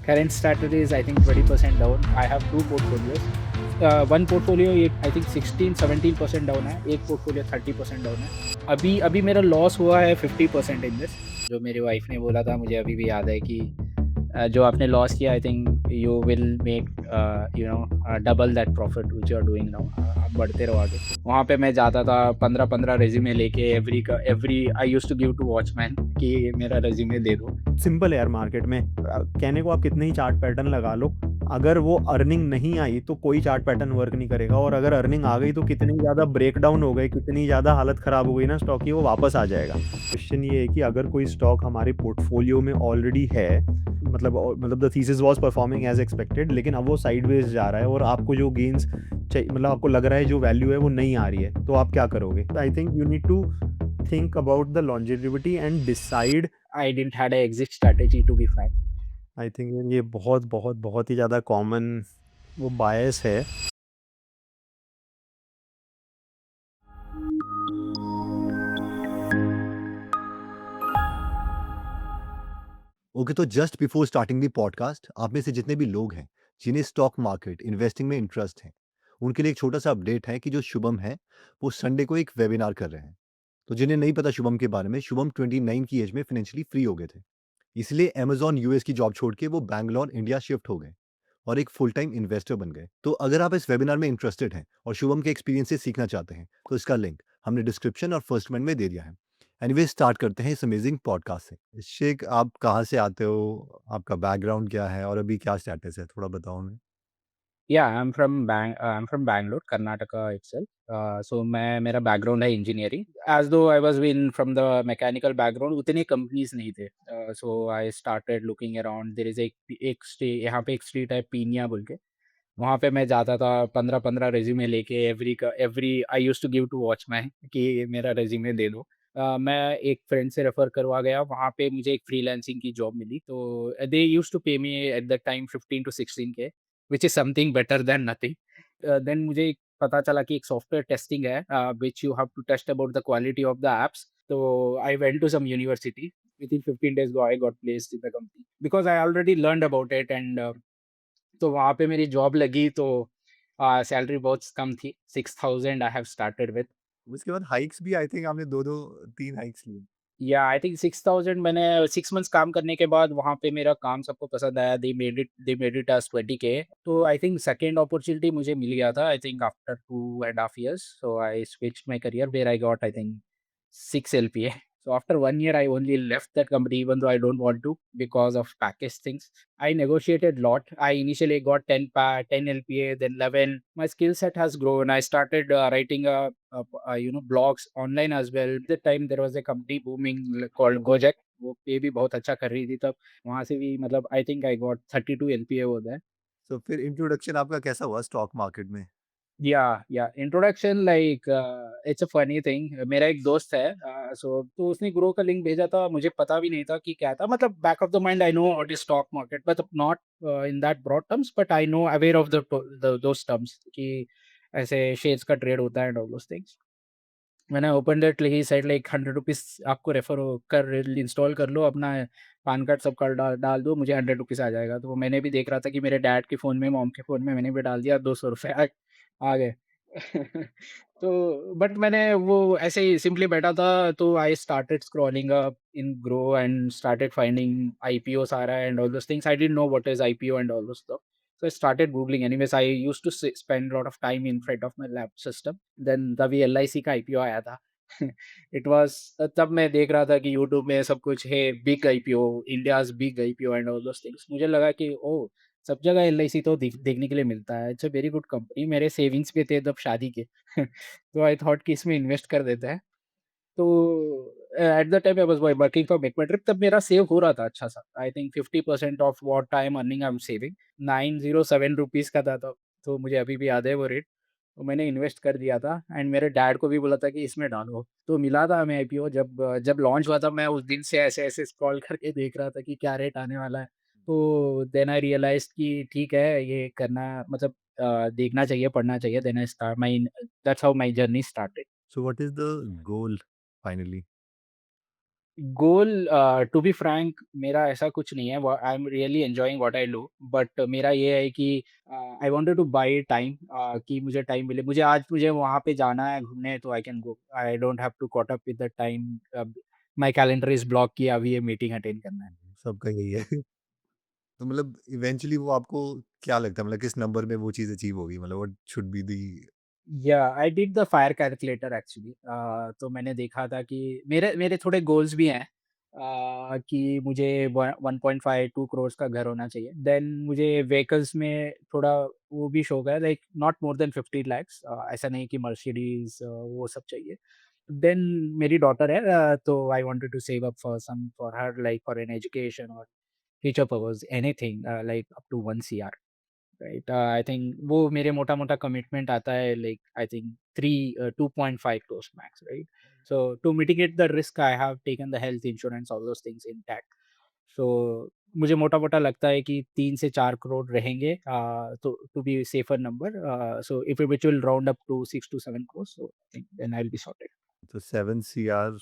Current status is I think 20% down. I have two portfolios. One portfolio I think 16-17% down है, एक portfolio 30% down है। अभी अभी मेरा लॉस हुआ है 50% इन दिस। जो मेरी वाइफ ने बोला था, मुझे अभी भी याद है कि जो आपने लॉस किया, I think you will make double that profit which you are doing now. आप बढ़ते रहो आगे। वहाँ पे मैं जाता था 15-15 रेज्यूमे लेके, every I used to give to watchman कि मेरा रेज्यूमे दे दो। सिंपल है यार, मार्केट में कहने को आप कितने ही चार्ट पैटर्न लगा लो, अगर वो अर्निंग नहीं आई तो कोई चार्ट पैटर्न वर्क नहीं करेगा, और अगर अर्निंग आ गई तो कितनी ज़्यादा ब्रेकडाउन हो गई, कितनी ज़्यादा हालत ख़राब हो गई ना स्टॉक की, वो वापस आ जाएगा। क्वेश्चन ये है कि अगर कोई स्टॉक हमारे पोर्टफोलियो में ऑलरेडी है, मतलब the thesis was performing as expected, लेकिन अब वो साइडवेज जा रहा है और आपको जो गेन्स चाहिए, मतलब आपको लग रहा है जो वैल्यू है वो नहीं आ रही है, तो आप क्या करोगे? I think you need to think about the longevity and decide। I didn't had an exit strategy to be frank. I think ये बहुत बहुत बहुत ही ज़्यादा कॉमन वो बायस है। ओके, तो just before starting the podcast, आप में से जितने भी लोग हैं जिन्हें स्टॉक मार्केट इन्वेस्टिंग में इंटरेस्ट है, उनके लिए एक छोटा सा अपडेट है कि जो शुभम है वो संडे को एक वेबिनार कर रहे हैं। तो जिन्हें नहीं पता शुभम के बारे में, शुभम 29 की एज में फाइनेंशियली फ्री हो गए थे, इसलिए अमेजॉन यूएस की जॉब छोड़ के वो बैंगलोर इंडिया शिफ्ट हो गए और एक फुल टाइम इन्वेस्टर बन गए। तो अगर आप इस वेबिनार में इंटरेस्टेड हैं और शुभम के एक्सपीरियंस से सीखना चाहते हैं, तो इसका लिंक हमने डिस्क्रिप्शन और फर्स्ट कमेंट में दे दिया है। एनीवे, स्टार्ट करते हैं इस अमेजिंग पॉडकास्ट से। शेख, आप कहाँ से आते हो, आपका बैकग्राउंड क्या है और अभी क्या स्टेटस है, थोड़ा बताओ हमें। Yeah, I'm from Bangalore, Karnataka itself. So मेरा बैकग्राउंड है engineering. As though I was in from the mechanical background, उतनी कंपनीज नहीं थे। So I started looking around. There is एक स्टे यहाँ पे एक स्ट्रीट है पीनिया बोल के। वहाँ पे मैं जाता था 15-15 रेज्यूमे लेके, every I used to give to watchman कि मेरा रेज्यूमे दे दो। मैं एक फ्रेंड से रेफर करवा गया, वहाँ पे मुझे एक फ्रीलांसिंग की जॉब मिली। तो दे used to pay me at that time 15 to 16 के, which is something better than nothing. Then मुझे पता चला कि एक सॉफ्टवेयर टेस्टिंग है, which you have to test about the quality of the apps. तो I went to some university. Within 15 days I got placed in the company because I already learned about it, and तो वहाँ पे मेरी job लगी। तो salary बहुत कम थी, 6000 I have started with. उसके बाद हाइक्स भी, आई थिंक आपने दो दो तीन हाइक्स ली। या आई थिंक 6000 मैंने 6 मंथ्स काम करने के बाद वहाँ पे मेरा काम सबको पसंद आया। दे मेड इट एज़ 20 के। तो आई थिंक सेकंड अपॉर्च्युनिटी मुझे मिल गया था, I think after 2.5 years। So I switched my career where I got I think 6 LPA. So after 1 year, I only left that company, even though I don't want to, because of package things. I negotiated lot. I initially got 10 LPA, then 11. My skill set has grown. I started writing blogs online as well. At the time there was a company booming called Gojek. वो पे भी बहुत अच्छा कर रही थी तब। वहाँ से भी मतलब आई think I got 32 LPA over there. तो फिर इंट्रोडक्शन आपका कैसा हुआ स्टॉक मार्केट में? या introduction like it's a funny thing. मेरा एक दोस्त है, सो तो उसने ग्रो का लिंक भेजा था, मुझे पता भी नहीं था कि क्या था। मतलब back of the mind I know what is stock market, but not in that broad terms, but I know aware of the those terms कि ऐसे शेयर्स का ट्रेड होता है एंड ऑल दोस थिंग्स। मैंने open that, he said like 100 rupees आपको refer कर install कर लो, अपना पैन कार्ड सब कर डाल दो, मुझे 100 रुपीज आ जाएगा। तो मैंने भी देख रहा था कि मेरे डैड के फ़ोन में, मॉम के फ़ोन में, मैंने भी डाल दिया, 200 रुपये आ गए। तो बट मैंने वो ऐसे ही सिंपली बैठा था। तो I started scrolling up in Groww and started finding IPO सारा and all those things. I didn't know what is IPO and all those. So I started Googling. Anyways, I used to spend a lot of time in front of my lab system. Then तभी LIC का IPO आया था। It was तब मैं देख रहा था कि YouTube में सब कुछ है, big IPO, India's big IPO and all those things. मुझे लगा कि ओह! सब जगह LIC तो देखने के लिए मिलता है। It's a very good company. मेरे सेविंग्स भी थे तब शादी के। तो आई थॉट कि इसमें इन्वेस्ट कर देते हैं। तो at the time I was working for make my trip, तब मेरा सेव हो रहा था अच्छा-सा। I think 50% of what I am earning I am saving. 907 rupees का था तब, तो मुझे अभी भी याद है वो रेट। तो मैंने इन्वेस्ट कर दिया था एंड मेरे डैड को भी बोला था कि इसमें डालो। तो मिला था हमें आईपीओ। जब लॉन्च हुआ था, मैं उस दिन से ऐसे-ऐसे स्क्रॉल करके देख रहा था कि क्या रेट आने वाला है। तो देन आई रियलाइज़्ड कि ठीक है, ये करना मतलब देखना चाहिए, पढ़ना चाहिए। Then I start my that's how my journey started. So what is the goal finally? Goal to be frank मेरा ऐसा कुछ नहीं है। I am really enjoying what I do, but मेरा ये है कि I wanted to buy time, कि मुझे टाइम मिले। मुझे वहाँ पे जाना है घूमने, तो I can go. I don't have to caught up with the time. My calendar is block कि अभी ये मीटिंग अटेंड करना है। सबका यही है। तो मतलब इवेंचुअली वो आपको क्या लगता है, मतलब किस नंबर में वो चीज़ अचीव होगी? मतलब व्हाट शुड बी दी? या I did the fire calculator actually. तो मैंने देखा था कि मेरे मेरे थोड़े गोल्स भी हैं, कि मुझे 1.5 2 करोड़ का घर होना चाहिए। देन मुझे व्हीकल्स में थोड़ा वो भी शौक है, like not more than 50 lakhs. ऐसा नहीं कि मर्सिडीज वो सब चाहिए। देन मेरी डॉटर है, तो I wanted to save up for some for her, like for an education और future purpose, anything like up to 1 CR. Right, I think वो मेरे मोटा-मोटा कमिटमेंट आता है, like I think 2.5 crores max, right? So to mitigate the risk I have taken the health insurance, all those things intact. So मुझे मोटा-मोटा लगता है कि 3 से 4 करोड़ रहेंगे, तो to be safer number. So if which will round up to 6 to 7 crore, so I think then I will be sorted. तो 7 CR,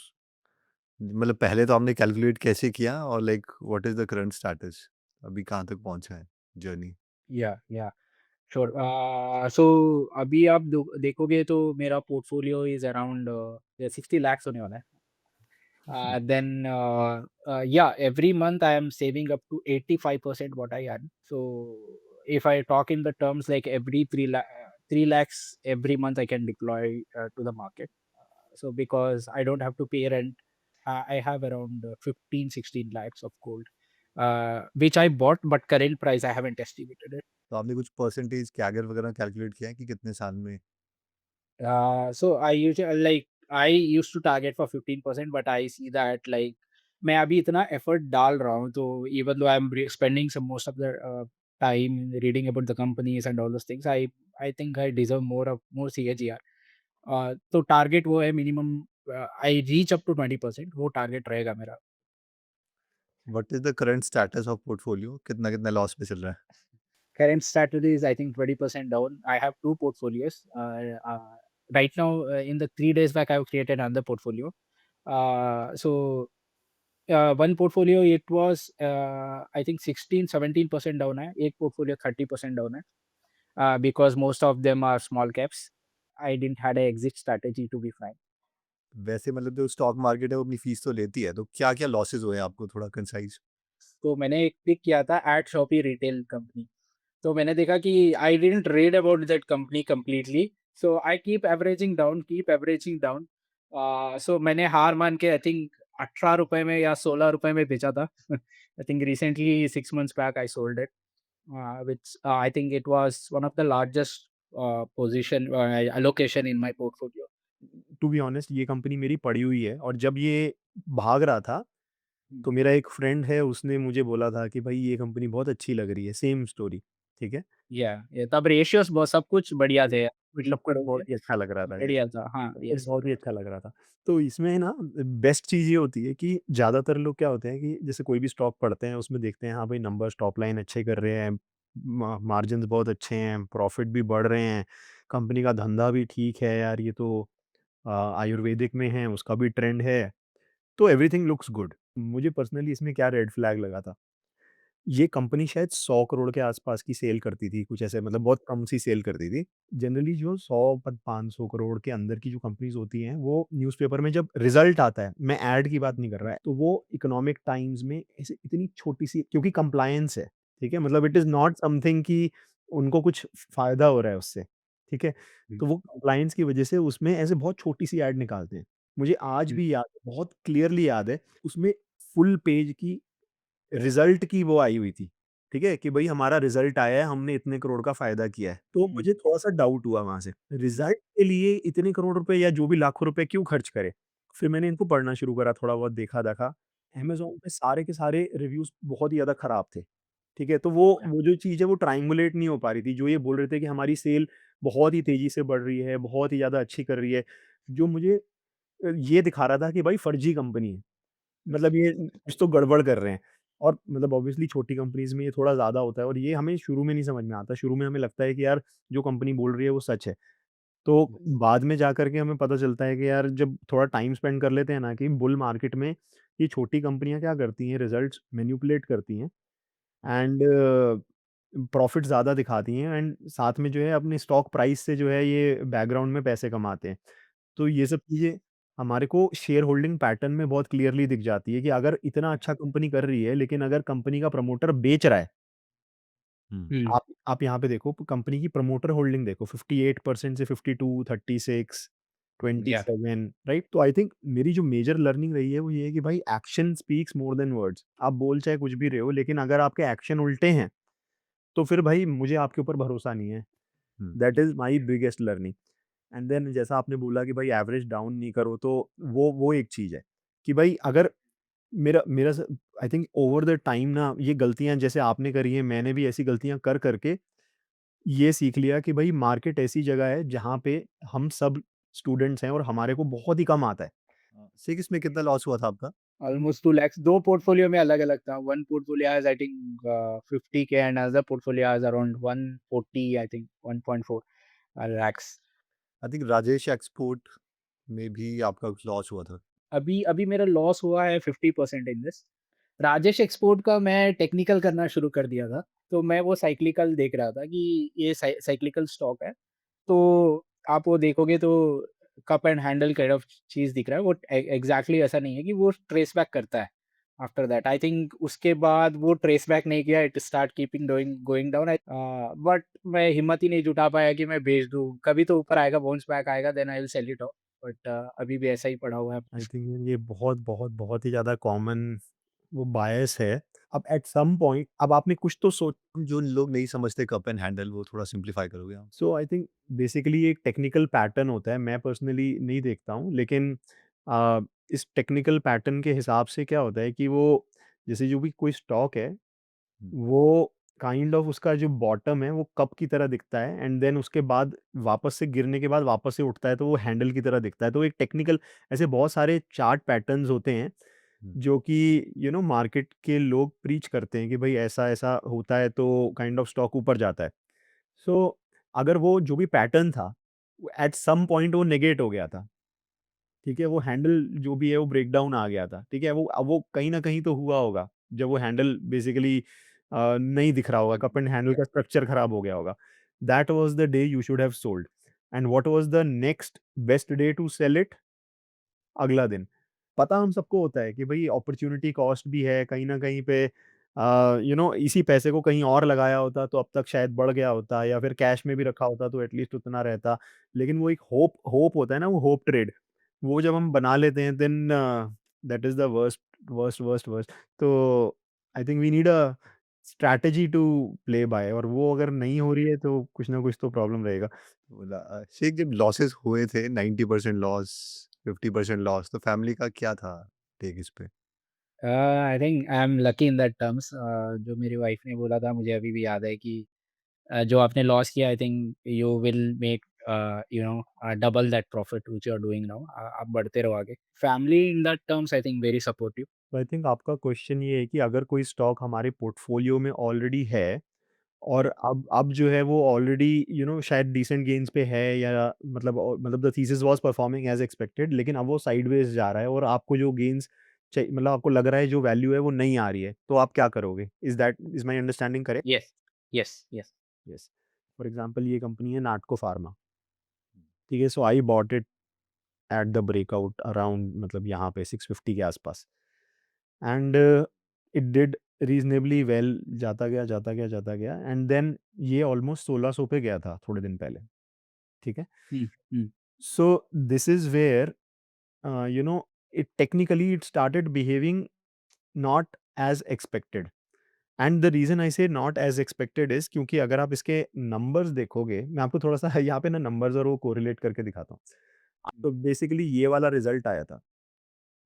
मतलब पहले तो आपने कैलकुलेट कैसे किया और like what is the current status? अभी कहाँ तक पहुँचा है जर्नी? या श्योर। सो अभी आप देखोगे तो मेरा पोर्टफोलियो इज़ अराउंड 60 लाख्स होने वाला है। Then, yeah, every month I am saving up to 85% what I earn. So if I talk in the terms like every 3 lakhs every month I can deploy to the market. So because I don't have to pay rent, I have around 15, 16 lakhs of gold, which I bought, but current price I haven't estimated it. तो आपने कुछ percentage CAGR वगैरह calculate किया है कि कितने साल में? So I used to target for 15%, but I see that like मैं अभी इतना एफर्ट डाल रहा हूँ, तो even though I am spending some most of the time reading about the companies and all those things, I think I deserve more CAGR. तो target वो है minimum, I reach up to 20%, वो target रहेगा मेरा। What is the current status of portfolio? कितना-कितना loss में चल रहा है? Current strategy is I think 20% down. I have two portfolios. Right now, in the 3 days back, I've created another portfolio. So one portfolio it was I think 16-17% down है, एक portfolio 30% down है, because most of them are small caps. I didn't had a exit strategy to be frank. वैसे मतलब जो stock market है वो अपनी fees तो लेती है, तो क्या-क्या लॉसेस हुए हैं आपको, थोड़ा कंसाइज़? तो मैंने एक पिक किया था एट शॉपी रिटेल कंपनी। तो मैंने देखा कि I didn't read about that company completely, so I keep averaging down. So मैंने हार मान के आई थिंक 18 रुपए में या 16 रुपए में बेचा था। I think recently 6 months back I sold it, which I think it was one of the largest position allocation in my portfolio. To be honest ये कंपनी मेरी पड़ी हुई है और जब ये भाग रहा था, Hmm. तो मेरा एक फ्रेंड है उसने मुझे बोला था कि भाई ये कंपनी बहुत अच्छी लग रही है, सेम स्टोरी, ठीक है? Yeah, तब रेशियोस बहुत सब कुछ बढ़िया थे, सब बिलीव कुछ करोगे, बहुत ही अच्छा लग रहा था। बढ़िया था। हाँ, सब कुछ यस। बहुत ही अच्छा लग रहा था। तो इसमें ना बेस्ट चीज़ ये होती है कि ज़्यादातर लोग क्या होते हैं कि जैसे कोई भी स्टॉक पढ़ते हैं, उसमें देखते हैं हाँ भाई नंबर्स टॉप लाइन अच्छे कर रहे हैं, मार्जिन्स बहुत अच्छे हैं, प्रॉफिट भी बढ़ रहे हैं, कंपनी का धंधा भी ठीक है यार, ये तो आयुर्वेदिक में है, उसका भी ट्रेंड है, तो एवरीथिंग लुक्स गुड। मुझे पर्सनली इसमें क्या रेड फ्लैग लगा था, ये कंपनी शायद 100 करोड़ के आसपास की सेल करती थी, कुछ ऐसे मतलब बहुत कम सी सेल करती थी। जनरली जो 100 प 500 करोड़ के अंदर की जो कंपनीज़ होती हैं, वो न्यूज़पेपर में जब रिज़ल्ट आता है, मैं ऐड की बात नहीं कर रहा है, तो वो इकोनॉमिक टाइम्स में ऐसे इतनी छोटी-सी, क्योंकि कंप्लायंस है, ठीक है? मतलब इट इज़ नॉट समथिंग कि उनको कुछ फ़ायदा हो रहा है उससे, ठीक है? तो वो कंप्लायंस की वजह से उसमें ऐसे बहुत छोटी-सी ऐड निकालते हैं। मुझे आज भी याद है, बहुत क्लियरली याद है, उसमें फुल पेज की रिज़ल्ट की वो आई हुई थी, ठीक है? कि भई हमारा रिज़ल्ट आया है, हमने इतने करोड़ का फ़ायदा किया है। तो मुझे थोड़ा-सा डाउट हुआ वहाँ से, रिज़ल्ट के लिए इतने करोड़ रुपए या जो भी लाखों रुपए क्यों खर्च करें? फिर मैंने इनको पढ़ना शुरू करा, थोड़ा बहुत देखा-दाखा, अमेज़न पे सारे के सारे रिव्यूज़ बहुत ही ज़्यादा खराब थे, ठीक है? तो वो जो चीज़ है वो ट्रायंगुलेट नहीं हो पा रही थी, जो ये बोल रहे थे कि हमारी सेल बहुत ही तेज़ी से बढ़ रही है, बहुत ही ज़्यादा अच्छी कर रही है, जो मुझे ये दिखा रहा था कि भाई फर्जी कंपनी है। मतलब ये कुछ तो गड़बड़ कर रहे हैं और मतलब ऑब्वियसली छोटी कंपनीज़ में ये थोड़ा ज़्यादा होता है और ये हमें शुरू में नहीं समझ में आता। शुरू में हमें लगता है कि यार जो कंपनी बोल रही है वो सच है। तो बाद में जाकर के हमें पता चलता है कि यार जब थोड़ा टाइम स्पेंड कर लेते हैं ना कि बुल मार्केट में ये छोटी कंपनियाँ क्या करती हैं, रिज़ल्ट्स मैनिपुलेट करती हैं एंड प्रॉफ़िट ज़्यादा दिखाती हैं एंड साथ में जो है अपने स्टॉक प्राइस से जो है ये बैकग्राउंड में पैसे कमाते हैं। तो ये सब चीज़ें हमारे को शेयर होल्डिंग पैटर्न में बहुत क्लियरली दिख जाती है कि अगर इतना अच्छा कंपनी कर रही है, लेकिन अगर कंपनी का प्रमोटर बेच रहा है, हुँ। हुँ, आप यहाँ पे देखो कंपनी की प्रमोटर होल्डिंग देखो 58% से 52, 36, या 27 राइट? तो आई थिंक मेरी जो मेजर लर्निंग रही है वो ये है कि भाई action speaks more than words. आप बोल चाहे कुछ भी रहे हो, लेकिन अगर आपके एक्शन उल्टे हैं, तो फिर भाई मुझे आपके ऊपर भरोसा नहीं है। हुँ। That is my biggest learning. And then जैसा आपने बोला कि भाई एवरेज डाउन नहीं करो, तो वो एक चीज़ है कि भाई अगर मेरा मेरा स I think over the time ना ये गलतियाँ जैसे आपने करी हैं, मैंने भी ऐसी गलतियाँ कर के ये सीख लिया कि भाई मार्केट ऐसी जगह है जहाँ पे हम सब स्टूडेंट्स हैं और हमारे को बहुत ही कम आता है। 6 में कितना लॉस हुआ था आपका? ऑलमोस्ट 2 lakhs 2 पोर्टफोलियो में अलग-अलग था। One portfolio has I think 50K and another portfolio has around 140 I think 1.4 lakhs. I think Rajesh export में भी आपका कुछ लॉस हुआ था। अभी अभी मेरा लॉस हुआ है 50% इन दिस। राजेश एक्सपोर्ट का मैं टेक्निकल करना शुरू कर दिया था, तो मैं वो साइक्लिकल देख रहा था कि ये साइक्लिकल स्टॉक है। तो आप वो देखोगे तो cup and handle kind of चीज़ दिख रहा है। वो एग्ज़ैक्टली ऐसा नहीं है कि वो ट्रेस बैक करता है। आफ्टर दैट आई थिंक उसके बाद वो ट्रेस बैक नहीं किया, it start keeping doing going down. But मैं हिम्मत ही नहीं जुटा पाया कि मैं बेच दूँ। कभी तो ऊपर आएगा, बाउंस बैक आएगा, then I will sell it off. But अभी भी ऐसा ही पड़ा हुआ है। आई थिंक ये बहुत ही ज़्यादा कॉमन वो बायस है। अब एट सम पॉइंट अब आपने कुछ तो सोच जो लोग नहीं समझते कप एंड हैंडल वो थोड़ा सिम्प्लीफाई करोगे आप? सो आई थिंक बेसिकली एक टेक्निकल पैटर्न होता है। मैं पर्सनली नहीं देखता हूँ, लेकिन इस टेक्निकल पैटर्न के हिसाब से क्या होता है कि वो जैसे जो भी कोई स्टॉक है, हुँ। वो काइंड ऑफ उसका जो बॉटम है वो कप की तरह दिखता है एंड देन उसके बाद वापस से गिरने के बाद वापस से उठता है, तो वो हैंडल की तरह दिखता है। तो एक टेक्निकल ऐसे बहुत सारे चार्ट पैटर्न्स होते हैं हुँ। जो कि मार्केट के लोग प्रीच करते हैं कि भाई ऐसा-ऐसा होता है तो काइंड ऑफ स्टॉक ऊपर जाता है। सो अगर वो जो भी पैटर्न था, एट सम पॉइंट वो नेगेट हो गया था, ठीक है? वो हैंडल जो भी है वो ब्रेकडाउन आ गया था, ठीक है? वो कहीं न कहीं तो हुआ होगा, जब वो हैंडल बेसिकली नहीं दिख रहा होगा, कप एंड हैंडल का स्ट्रक्चर खराब हो गया होगा। That was the day you should have sold and what was the next best day to sell it? अगला दिन। पता हम सबको होता है कि भई अपॉर्च्युनिटी कॉस्ट भी है कहीं न कहीं पे इसी पैसे को कहीं और लगाया होता तो अब तक शायद बढ़ गया होता या फिर कैश में भी रखा होता तो एटलीस्ट उतना रहता। लेकिन वो एक होप होप होता है ना, वो होप ट्रेड, वो जब हम बना लेते हैं then that is the worst worst worst worst. तो I think we need a strategy to play by, और वो अगर नहीं हो रही है तो कुछ ना कुछ तो प्रॉब्लम रहेगा। बोला शेख जब लॉसेस हुए थे 90% लॉस, 50% लॉस तो फैमिली का क्या था टेक इस पे? आई think I am lucky in that terms. जो मेरी वाइफ ने बोला था मुझे अभी भी याद है कि जो आपने लॉस किया I think you will make double that profit which you are doing now. आप बढ़ते रहो आगे। Family in that terms I think very supportive. तो आई थिंक आपका क्वेश्चन ये है कि अगर कोई स्टॉक हमारे पोर्टफोलियो में ऑलरेडी है और अब जो है वो ऑलरेडी शायद डिसेंट गेन्स पे है, या मतलब the thesis was performing as expected, लेकिन अब वो साइडवेज़ जा रहा है और आपको जो गेन्स मतलब आपको लग रहा है जो वैल्यू है वो नहीं आ रही है, तो आप क्या करोगे? Is my understanding correct? Yes, yes, yes. Yes. For example ये कंपनी है नाटको फार्मा, ठीक है? So I bought it at the breakout around मतलब यहाँ पे 650 के आसपास and it did reasonably well, जाता गया एंड देन ये ऑलमोस्ट 1600 पे गया था थोड़े दिन पहले, ठीक है? हुँ, हुँ। So this is where it technically it started behaving not as expected and the reason I say not as expected is क्योंकि अगर आप इसके नंबर्स देखोगे, मैं आपको थोड़ा-सा यहाँ पे ना नंबर्स और वो कोरिलेट करके दिखाता हूँ। तो बेसिकली ये वाला रिज़ल्ट आया था।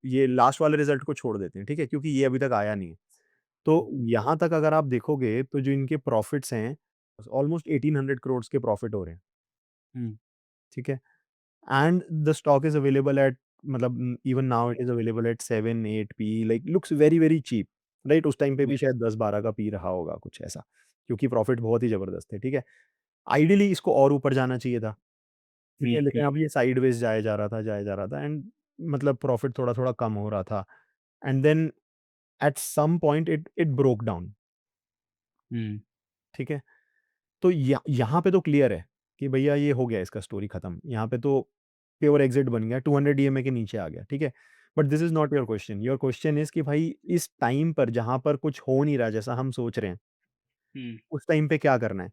ये लास्ट वाले रिज़ल्ट को छोड़ देते हैं, ठीक है? क्योंकि ये अभी तक आया नहीं है। तो यहाँ तक अगर आप देखोगे तो जो इनके प्रॉफिट्स हैं, ऑलमोस्ट 1800 करोड़ के प्रॉफिट हो रहे हैं, हुँ, ठीक है? And the stock is available at even now it is available at 7-8 P like looks very, very cheap, right? उस टाइम पे भी यस, शायद 10-12 का पी रहा होगा कुछ ऐसा, क्योंकि प्रॉफिट बहुत ही ज़बरदस्त है, ठीक है? आइडियली इसको और ऊपर जाना चाहिए था, ठीक हुँ, है? हुँ, लेकिन अब ये साइडवेज़ जाया जा रहा था एंड मतलब प्रॉफिट थोड़ा-थोड़ा कम हो रहा था। And then at some point it broke down, hmm, ठीक है? तो यहाँ पे तो क्लियर है कि भैया ये हो गया, इसका स्टोरी खत्म, यहाँ पे तो प्योर एग्जिट बन गया, 200 डीएमए के नीचे आ गया, ठीक है? But this is not your question is कि भाई इस टाइम पर जहां पर कुछ हो नहीं रहा जैसा हम सोच रहे हैं, हम्म, उस टाइम पे क्या करना है?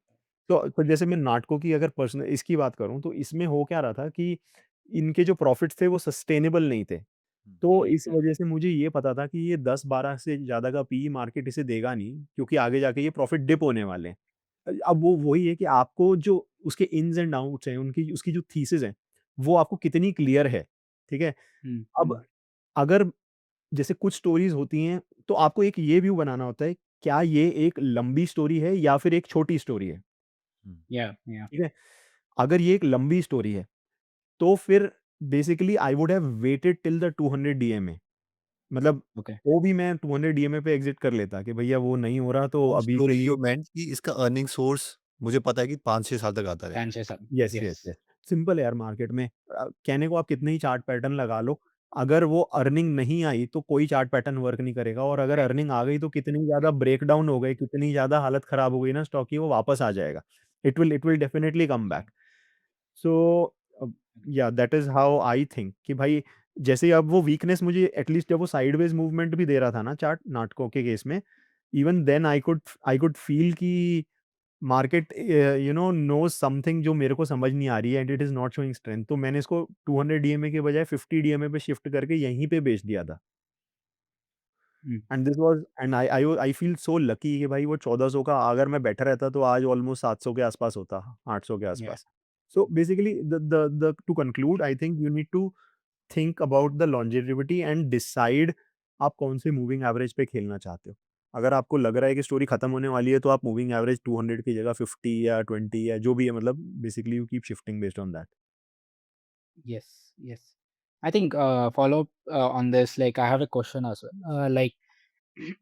तो जैसे मैं नाटकों की अगर पर्सनल इसकी बात करूं, तो इसमें हो क्या रहा था कि इनके जो प्रॉफिट्स थे वो सस्टेनेबल नहीं थे। तो इस हम्म, वजह से मुझे ये पता था कि ये 10-12 से ज़्यादा का पीई मार्केट इसे देगा नहीं, क्योंकि आगे जाके ये प्रॉफिट डिप होने वाले हैं। अब वो वही है कि आपको जो उसके इन्स एंड आउट्स हैं, उनकी उसकी जो थीसिस है, वो आपको कितनी क्लियर है, ठीक है? हम्म, अब अगर जैसे कुछ स्टोरीज़ होती हैं, तो आपको एक ये व्यू बनाना होता है, क्या ये एक लंबी स्टोरी है या फिर एक छोटी स्टोरी है, या ठीक है? अगर ये एक लंबी स्टोरी है, तो फिर basically I would have waited till the 200 DMA, मतलब ओके, वो भी मैं 200 डीएमए पे एग्ज़िट कर लेता कि भैया वो नहीं हो रहा तो लॉन्ग अभी के स्टोरी लिए यू मेंट कि इसका अर्निंग सोर्स मुझे पता है कि 5-6 साल तक आता रहेगा। 5 से 7, yes, yes, yes, yes. Simple है यार मार्केट में, कहने को आप कितने ही चार्ट पैटर्न लगा लो, अगर वो अर्निंग नहीं आई तो कोई चार्ट पैटर्न वर्क नहीं करेगा, और अगर अर्निंग आ गई तो कितनी ज़्यादा ब्रेकडाउन हो गई, कितनी ज़्यादा हालत खराब हो गई ना स्टॉक की, वो वापस आ जाएगा। It will definitely come back. So yeah that is how I think कि भाई जैसे ही अब वो वीकनेस मुझे एटलीस्ट जब वो साइडवेज मूवमेंट भी दे रहा था ना चार्ट नाटकों के केस में, even then I could feel कि मार्केट नोज़ समथिंग जो मेरे को समझ नहीं आ रही है, and it is not showing strength, तो मैंने इसको 200 डीएमए के बजाय 50 डीएमए पे शिफ्ट करके यहीं पे बेच दिया था। And this was and I feel so lucky कि भाई वो 1400 का अगर मैं बैठा रहता तो आज ऑलमोस्ट 700 के आसपास होता, 800 के या आसपास। So basically the to conclude I think you need to think about the longevity and decide आप कौन से मूविंग एवरेज पे खेलना चाहते हो। अगर आपको लग रहा है कि स्टोरी खत्म होने वाली है तो आप मूविंग एवरेज 200 की जगह 50 या 20 या जो भी है, मतलब basically you keep shifting based on that. yes, yes. I think follow up on this. Like, I have a question as well. Like,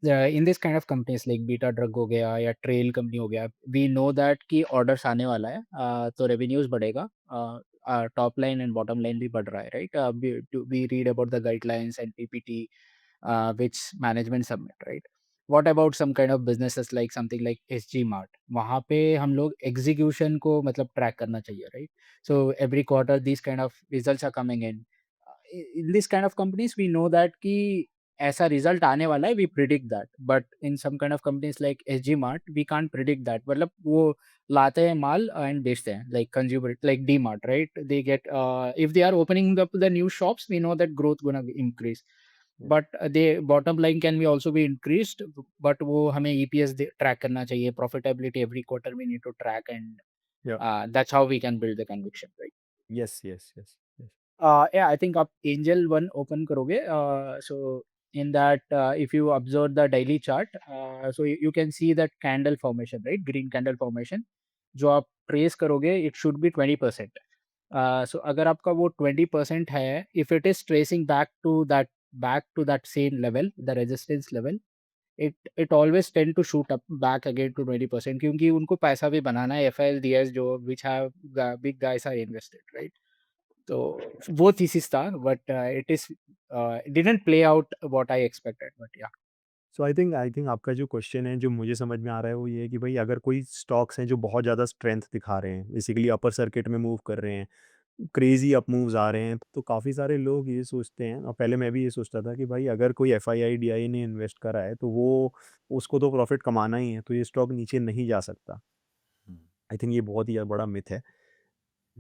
in this kind of companies like Beta Drug हो गया या Trail company हो गया, we know that कि orders आने वाला है, तो revenues बढ़ेगा, top line and bottom line भी बढ़ रहा है, right? We read about the guidelines and PPT which management submit, right? What about some kind of businesses like something like SG Mart? वहाँ पे हम लोग execution को मतलब track करना चाहिए, right? So every quarter these kind of results are coming in. In this kind of companies we know that कि ऐसा result आने वाला है, we predict that. But in some kind of companies like SG Mart we can't predict that. मतलब वो लाते हैं माल and बेचते हैं, like consumer like D Mart, right? They get if they are opening up the new shops, we know that growth gonna increase. But the bottom line can be also be increased, but वो हमें EPS track करना चाहिए, profitability every quarter we need to track, and yeah that's how we can build the conviction, right? Yes, yes, yes, yes. Yeah, I think आप Angel One open करोगे, so in that if you observe the daily chart, so you can see that candle formation, right? Green candle formation जो आप trace करोगे it should be 20%. So अगर आपका वो 20% है, if it is tracing back to that same level, the resistance level, it always tend to shoot up back again to 20%, क्योंकि उनको पैसा भी बनाना है, FIL, DS जो which have big guys are invested, right? तो वो thesis था, but it didn't play out what I expected, but yeah. So I think आपका जो क्वेश्चन है जो मुझे समझ में आ रहा है वो ये है कि भाई अगर कोई स्टॉक्स हैं जो बहुत ज़्यादा स्ट्रेंथ दिखा रहे हैं, बेसिकली अपर सर्किट में मूव कर रहे हैं, क्रेजी अप मूव्स आ रहे हैं, तो काफ़ी सारे लोग ये सोचते हैं, और पहले मैं भी ये सोचता था कि भाई अगर कोई एफआईआई डीआई ने इन्वेस्ट करा है तो वो उसको तो प्रॉफिट कमाना ही है, तो ये स्टॉक नीचे नहीं जा सकता। आई थिंक ये बहुत ही बड़ा मिथ है।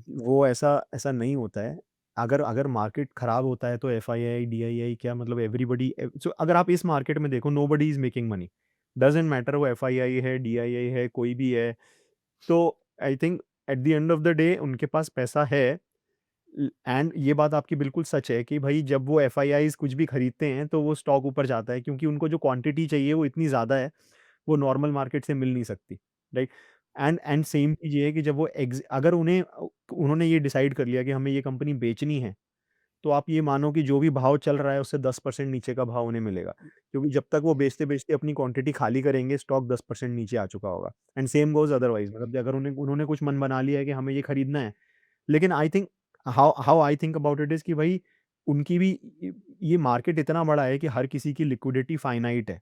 वो ऐसा ऐसा नहीं होता है। अगर अगर मार्केट खराब होता है तो एफआईआई, डीआईआई क्या मतलब एवरीबॉडी सो अगर आप इस मार्केट में देखो nobody is making money. Doesn't matter वो एफआईआई है, डीआईआई है, कोई भी है। तो I think at the end of the day उनके पास पैसा है। एंड ये बात आपकी बिल्कुल सच है कि भाई जब वो एफआईआईज़ कुछ भी खरीदते हैं तो वो स्टॉक ऊपर जाता है, क्योंकि उनको जो क्वांटिटी चाहिए वो इतनी ज़्यादा है, वो नॉर्मल मार्केट से मिल नहीं सकती, राइट? एंड सेम चीज़ ये है कि जब वो अगर उन्होंने ये डिसाइड कर लिया कि हमें ये कंपनी बेचनी है, तो आप ये मानो कि जो भी भाव चल रहा है उससे 10% नीचे का भाव उन्हें मिलेगा। क्योंकि जब तक वो बेचते-बेचते अपनी क्वांटिटी खाली करेंगे, स्टॉक 10% नीचे आ चुका होगा। एंड सेम गोज़ अदरवाइज़, मतलब अगर उन्होंने कुछ मन बना लिया है कि हमें ये खरीदना है, लेकिन I think how how I think about it is कि भाई उनकी भी ये मार्केट इतना बड़ा है कि हर किसी की लिक्विडिटी फाइनाइट है,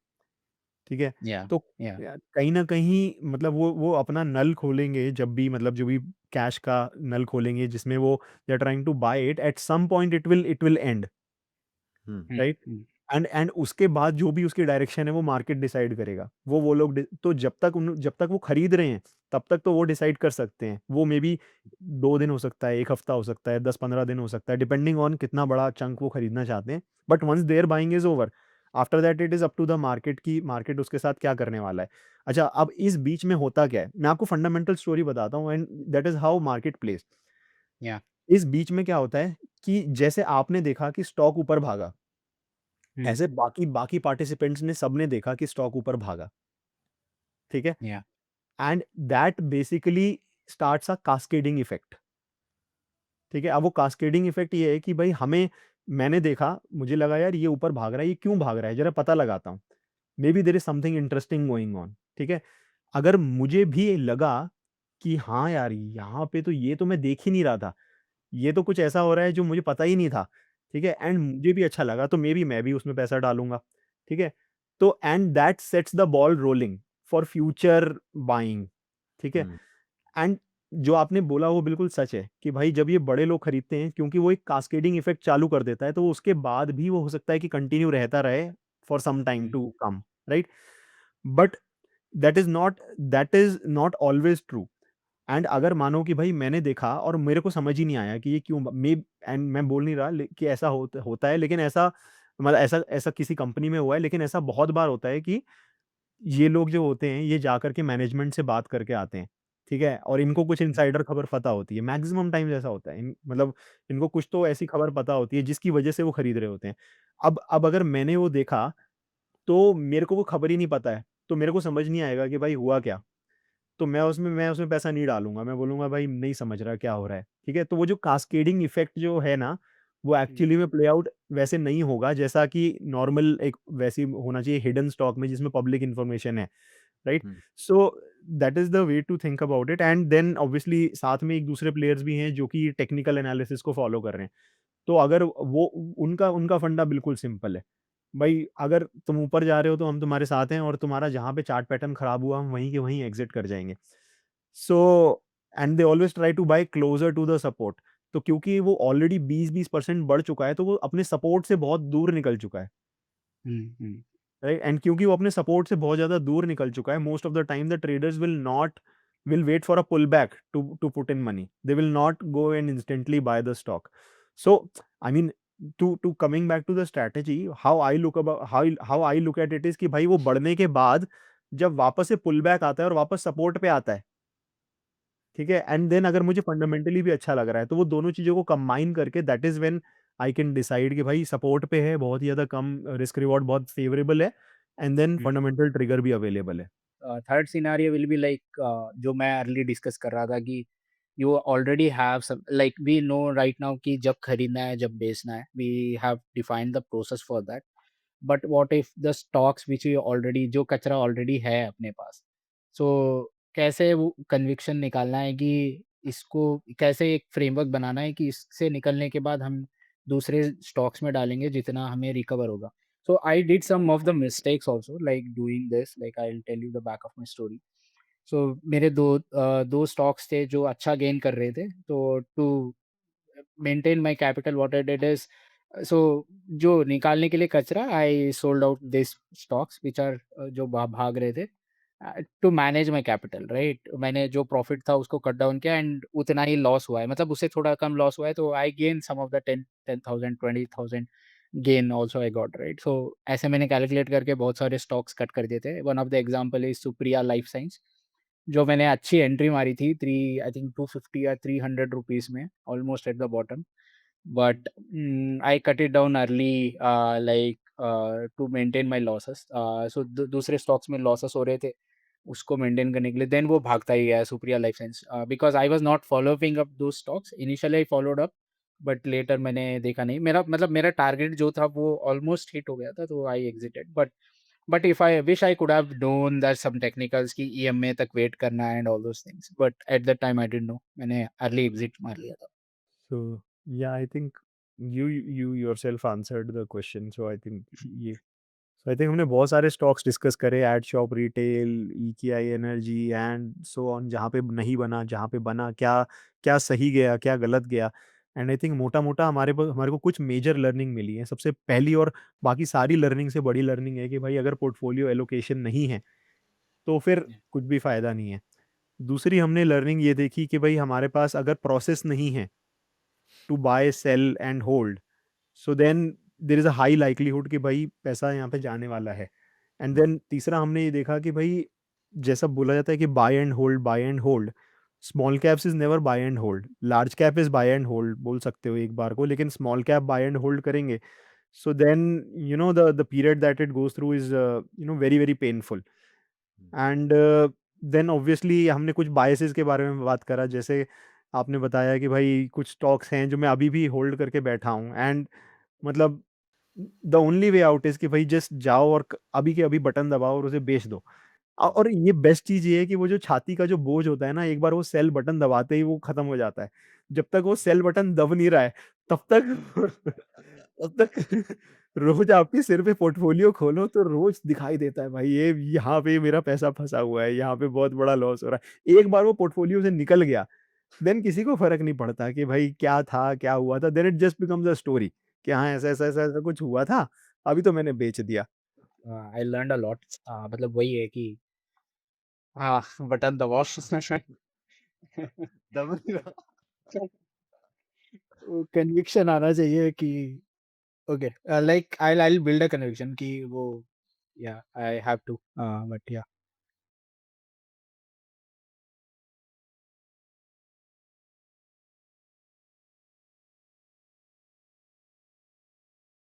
ठीक है? Yeah. तो Yeah. कहीं न कहीं मतलब वो अपना नल खोलेंगे जब भी, मतलब जो भी कैश का नल खोलेंगे जिसमें वो they are trying to buy it, at some point it will end, hmm. Right? Mm. And उसके बाद जो भी उसकी डायरेक्शन है वो मार्केट डिसाइड करेगा। वो लोग तो जब तक वो खरीद रहे हैं तब तक तो वो डिसाइड कर सकते हैं। वो मे बी 2 दिन हो सकता है, 1 हफ्ता हो सकता है, 10-15 दिन हो सकता है, डिपेंडिंग ऑन कितना बड़ा चंक वो खरीदना चाहते हैं। But once their buying is over, after that it is up to the market कि मार्केट उसके साथ क्या करने वाला है। अच्छा, अब इस बीच में होता क्या है? मैं आपको फंडामेंटल स्टोरी बताता हूँ and that is how market plays. Yeah. इस बीच में क्या होता है कि जैसे आपने देखा कि स्टॉक ऊपर भागा, Mm. ऐसे बाकी बाकी पार्टिसिपेंट्स ने सबने देखा कि स्टॉक ऊपर भागा, ठीक है? Yeah. And that basically starts a cascading effect, ठीक है? अब वो कास्केडिंग इफेक्ट ये है कि भाई मैंने देखा, मुझे लगा यार ये ऊपर भाग रहा है, ये क्यों भाग रहा है? ज़रा पता लगाता हूँ। Maybe there is something interesting going on, ठीक है? अगर मुझे भी लगा कि हाँ यार, यहाँ पे तो ये तो मैं देख ही नहीं रहा था। ये तो कुछ ऐसा हो रहा है जो मुझे पता ही नहीं था, ठीक है? एंड मुझे भी अच्छा लगा तो मे बी मैं भी उसमें पैसा डालूँगा, ठीक है? तो and that sets the ball rolling for future buying, ठीक है? हुँ। एंड जो आपने बोला वो बिल्कुल सच है कि भाई जब ये बड़े लोग खरीदते हैं, क्योंकि वो एक कास्केडिंग इफेक्ट चालू कर देता है, तो उसके बाद भी वो हो सकता है कि कंटिन्यू रहता रहे for some time Mm. To come, right? But that is not always true. And अगर मानो कि भाई मैंने देखा और मेरे को समझ ही नहीं आया कि ये क्यों मे एंड मैं बोल नहीं रहा कि ऐसा होता है, लेकिन ऐसा मतलब ऐसा ऐसा किसी कंपनी में हुआ है, लेकिन ऐसा बहुत बार होता है कि ये लोग जो होते हैं ये जा करके मैनेजमेंट से बात करके आते हैं, ठीक है? और इनको कुछ इनसाइडर खबर पता होती है, मैक्सिमम टाइम्स ऐसा होता है। मतलब इनको कुछ तो ऐसी खबर पता होती है जिसकी वजह से वो खरीद रहे होते हैं। अब अगर मैंने वो देखा तो मेरे को वो खबर ही नहीं पता है, तो मेरे को समझ नहीं आएगा कि भाई हुआ क्या? तो मैं उसमें पैसा नहीं डालूँगा, मैं बोलूँगा भाई नहीं समझ रहा क्या हो रहा है, ठीक है? तो वो जो कास्केडिंग इफ़ेक्ट जो है ना, वो Mm. एक्चुअली में प्ले आउट वैसे नहीं होगा जैसा कि नॉर्मल एक वैसे ही होना चाहिए हिडन स्टॉक में जिसमें पब्लिक इन्फॉर्मेशन है, right? Hmm. So that is the way to think about it and then obviously साथ में एक दूसरे प्लेयर्स भी हैं जो कि टेक्निकल एनालिसिस को फ़ॉलो कर रहे हैं। तो अगर वो उनका उनका फंडा बिल्कुल सिंपल है। भाई अगर तुम ऊपर जा रहे हो तो हम तुम्हारे साथ हैं और तुम्हारा जहाँ पे चार्ट पैटर्न खराब हुआ हम वहीं के वहीं एग्ज़िट कर जाएँगे। So and they always try to buy closer to the support. तो क्योंकि वो ऑलरेडी 20-20% बढ़ चुका है तो वो अपने सपोर्ट से बहुत दूर निकल चुका है, Mm. Mm. राइट? एंड क्योंकि वो अपने सपोर्ट से बहुत ज़्यादा दूर निकल चुका है, most of the time the traders will wait for a pull back to put in money. They will not go and instantly buy the stock. So I mean to coming back to the strategy, how I look at it is कि भाई वो बढ़ने के बाद जब वापस से pull back आता है और वापस सपोर्ट पे आता है, ठीक है? एंड देन अगर मुझे फंडामेंटली भी अच्छा लग रहा है, तो वो दोनों चीज़ों को कंबाइन करके that is when I can decide कि भाई सपोर्ट पे है, बहुत ही ज़्यादा कम रिस्क रिवॉर्ड बहुत फेवरेबल है and then Mm. Fundamental trigger भी अवेलेबल है। Third scenario will be like जो मैं अर्ली डिस्कस कर रहा था कि you already have some like we know right now कि जब खरीदना है जब बेचना है we have defined the process for that but what if the stocks which we already जो कचरा ऑलरेडी है अपने पास so कैसे वो कन्विक्शन निकालना है कि इसको कैसे एक फ्रेमवर्क बनाना है कि इससे निकलने के बाद हम दूसरे स्टॉक्स में डालेंगे जितना हमें रिकवर होगा. So I did some of the mistakes also, like doing this. Like I'll tell you the back of my story. So मेरे दो स्टॉक्स थे जो अच्छा गेन कर रहे थे. तो to maintain my capital what I did is so जो निकालने के लिए कचरा I sold out this stocks which are जो भाग रहे थे to manage my capital right. मैंने जो प्रॉफिट था उसको कट डाउन किया एंड उतना ही लॉस हुआ है मतलब उससे थोड़ा कम लॉस हुआ है तो I gain some of the 10,000 20,000 gain also I got right. So ऐसे मैंने कैलकुलेट करके बहुत सारे स्टॉक्स कट कर दिए थे. One of the example is Supriya life science जो मैंने अच्छी एंट्री मारी थी थ्री आई थिंक 250 या 300 रुपीज़ में almost at the bottom but I cut it down early like to maintain my losses. So दूसरे स्टॉक्स में लॉसेस हो रहे थे उसको मेंटेन करने के लिए देन वो भागता ही गया Supriya life science because I was not following up those stocks initially I followed up but later मैंने देखा नहीं मेरा मतलब मेरा टारगेट जो था वो ऑलमोस्ट हिट हो गया था तो I exited but if I wish I could have known that some technicals की ईएमए तक वेट करना and all those things but at that time I didn't know मैंने अर्ली एग्जिट मार लिया था. So yeah I think you yourself answered the question, so I think ये so I think हमने बहुत सारे स्टॉक्स डिस्कस करे, एड शॉप, retail, EKI energy and so on, जहाँ पे नहीं बना, जहाँ पे बना, क्या क्या सही गया, क्या गलत गया। एंड आई थिंक मोटा-मोटा हमारे को कुछ मेजर लर्निंग मिली है। सबसे पहली और बाकी सारी लर्निंग से बड़ी लर्निंग है कि भाई अगर पोर्टफोलियो एलोकेशन नहीं है, तो फिर Yeah. कुछ भी फ़ायदा नहीं है। दूसरी हमने लर्निंग ये देखी कि भाई हमारे पास अगर प्रोसेस नहीं है to buy, sell and hold, so then there is a high likelihood कि भाई पैसा यहाँ पे जाने वाला है। एंड देन तीसरा हमने ये देखा कि भाई जैसा बोला जाता है कि buy and hold, small caps is never buy and hold, large cap is buy and hold बोल सकते हो एक बार को, लेकिन small cap buy and hold करेंगे, so then the period that it goes through is very, very painful. And then obviously हमने कुछ बायसेस के बारे में बात करा, जैसे आपने बताया कि भाई कुछ स्टॉक्स हैं जो मैं अभी भी होल्ड करके बैठा हूँ, एंड मतलब the only way out is कि भाई जस्ट जाओ और अभी के अभी बटन दबाओ और उसे बेच दो। और ये बेस्ट चीज़ ये है कि वो जो छाती का जो बोझ होता है ना, एक बार वो सेल बटन दबाते ही वो खत्म हो जाता है। जब तक वो सेल बटन दब नहीं रहा है, तब तक तब तक रोज़ आपके सिर पे पोर्टफोलियो खोलो तो रोज़ दिखाई देता है भाई ये यहाँ पे मेरा पैसा फँसा हुआ है, यहाँ पे बहुत बड़ा लॉस हो रहा है। एक बार वो पोर्टफोलियो से निकल गया, देन किसी को फ़र्क नहीं पड़ता कि भाई क्या था, क्या हुआ था, then it just becomes a story कि हाँ, ऐसा कुछ हुआ था, अभी तो मैंने बेच दिया। I learned a lot. मतलब वही है कि हाँ, बटन दबाओ। दब नहीं रहा। कन्विक्शन आना चाहिए कि okay, like I will build a conviction कि वो या आई हैव टू, बट या